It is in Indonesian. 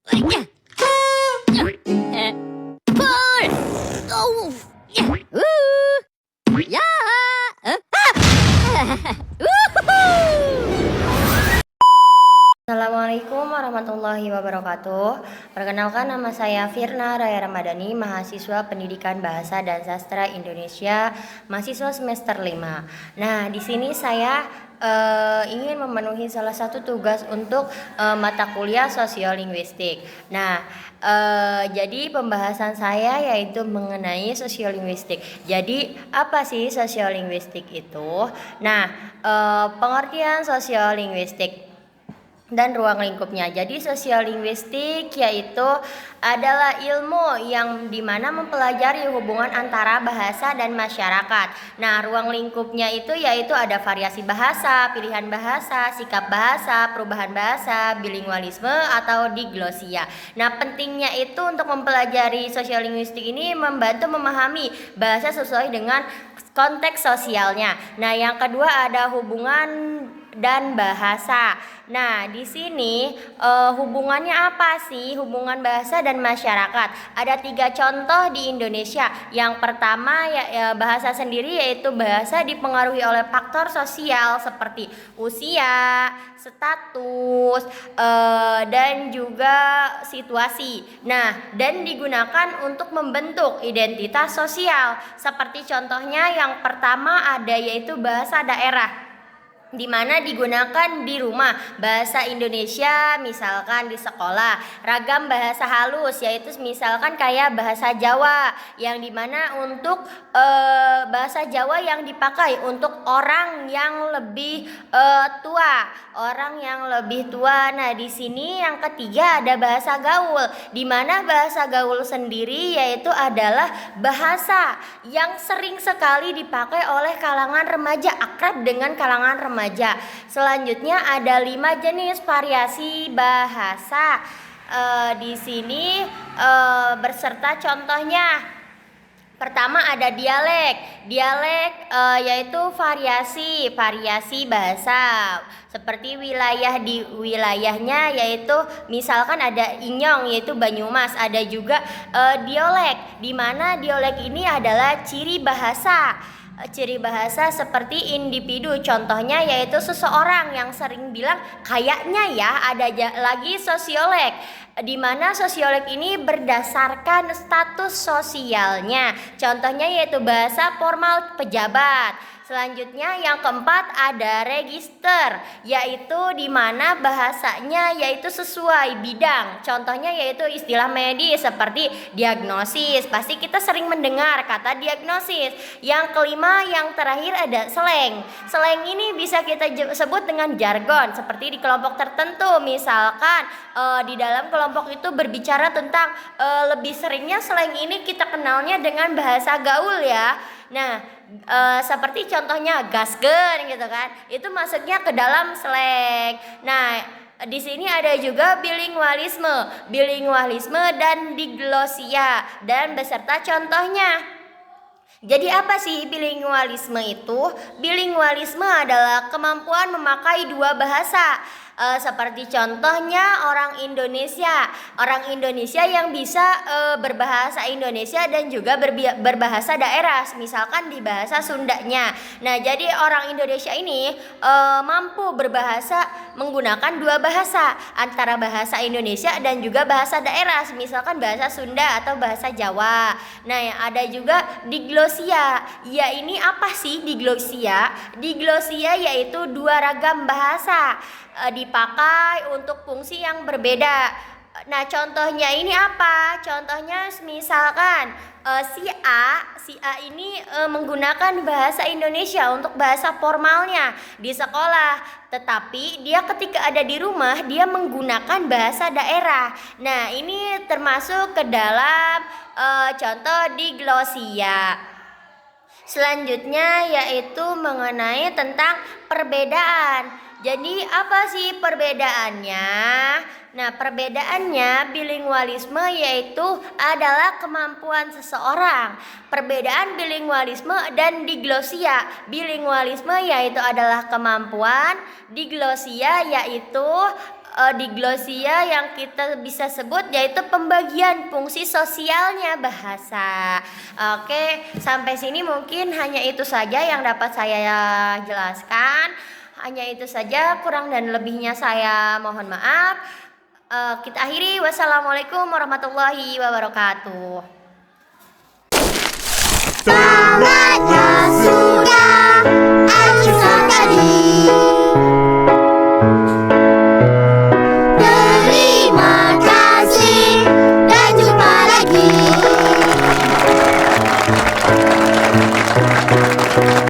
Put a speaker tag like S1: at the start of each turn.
S1: Pull! Oh! Ya!
S2: Assalamualaikum warahmatullahi wabarakatuh. Perkenalkan, nama saya Firna Raya Ramadhani, mahasiswa Pendidikan Bahasa dan Sastra Indonesia, mahasiswa semester 5. Nah, di sini saya ingin memenuhi salah satu tugas untuk mata kuliah sosiolinguistik. Nah, jadi pembahasan saya yaitu mengenai sosiolinguistik. Jadi apa sih sosiolinguistik itu? Nah, pengertian sosiolinguistik dan ruang lingkupnya. Jadi sosiolinguistik yaitu adalah ilmu yang dimana mempelajari hubungan antara bahasa dan masyarakat. Nah, ruang lingkupnya itu yaitu ada variasi bahasa, pilihan bahasa, sikap bahasa, perubahan bahasa, bilingualisme atau diglosia. Nah, pentingnya itu untuk mempelajari sosiolinguistik ini membantu memahami bahasa sesuai dengan konteks sosialnya. Nah, yang kedua ada hubungan dan bahasa. Nah, di sini hubungannya apa sih hubungan bahasa dan masyarakat? Ada 3 contoh di Indonesia. Yang pertama bahasa sendiri, yaitu bahasa dipengaruhi oleh faktor sosial seperti usia, status, dan juga situasi. Nah, dan digunakan untuk membentuk identitas sosial. Seperti contohnya yang pertama ada yaitu bahasa daerah, di mana digunakan di rumah, bahasa Indonesia misalkan di sekolah, ragam bahasa halus yaitu misalkan kayak bahasa Jawa yang dimana untuk bahasa Jawa yang dipakai untuk orang yang lebih tua, Nah, di sini yang ketiga ada bahasa gaul, di mana bahasa gaul sendiri yaitu adalah bahasa yang sering sekali dipakai oleh kalangan remaja, akrab dengan kalangan remaja. Selanjutnya ada 5 jenis variasi bahasa. Di sini berserta contohnya. Pertama ada dialek. Dialek yaitu variasi bahasa. Seperti wilayah, di wilayahnya yaitu misalkan ada Inyong yaitu Banyumas, ada juga dialek, di mana dialek ini adalah ciri bahasa seperti individu. Contohnya yaitu seseorang yang sering bilang kayaknya ya. Ada lagi sosiolek, di mana sosiolek ini berdasarkan status sosialnya. Contohnya yaitu bahasa formal pejabat. Selanjutnya yang keempat ada register, yaitu di mana bahasanya yaitu sesuai bidang. Contohnya yaitu istilah medis seperti diagnosis. Pasti kita sering mendengar kata diagnosis. Yang kelima, yang terakhir ada slang. Slang ini bisa kita sebut dengan jargon seperti di kelompok tertentu. Misalkan di dalam kelompok itu berbicara tentang lebih seringnya slang ini kita kenalnya dengan bahasa gaul ya. Nah, seperti contohnya gaskeun gitu kan, itu masuknya ke dalam slang. Nah, di sini ada juga bilingualisme dan diglosia dan beserta contohnya. Jadi apa sih bilingualisme itu? Bilingualisme adalah kemampuan memakai 2 bahasa. Seperti contohnya orang Indonesia yang bisa berbahasa Indonesia dan juga berbahasa daerah, misalkan di bahasa Sundanya. Nah, jadi orang Indonesia ini mampu berbahasa menggunakan 2 bahasa, antara bahasa Indonesia dan juga bahasa daerah, misalkan bahasa Sunda atau bahasa Jawa. Nah, yang ada juga diglosia. Ya, ini apa sih diglosia? Diglosia yaitu 2 ragam bahasa dipakai untuk fungsi yang berbeda. Nah, contohnya ini apa? Contohnya misalkan si A ini menggunakan bahasa Indonesia untuk bahasa formalnya di sekolah, tetapi dia ketika ada di rumah dia menggunakan bahasa daerah. Nah, ini termasuk ke dalam contoh diglosia. Selanjutnya yaitu mengenai tentang perbedaan. Jadi apa sih perbedaannya? Nah, perbedaannya bilingualisme yaitu adalah kemampuan seseorang. Perbedaan bilingualisme dan diglosia. Bilingualisme yaitu adalah kemampuan, diglosia yaitu diglosia yang kita bisa sebut yaitu pembagian fungsi sosialnya bahasa. Oke, sampai sini mungkin hanya itu saja yang dapat saya jelaskan. Hanya itu saja, kurang dan lebihnya saya mohon maaf. Kita akhiri. Wassalamualaikum warahmatullahi wabarakatuh.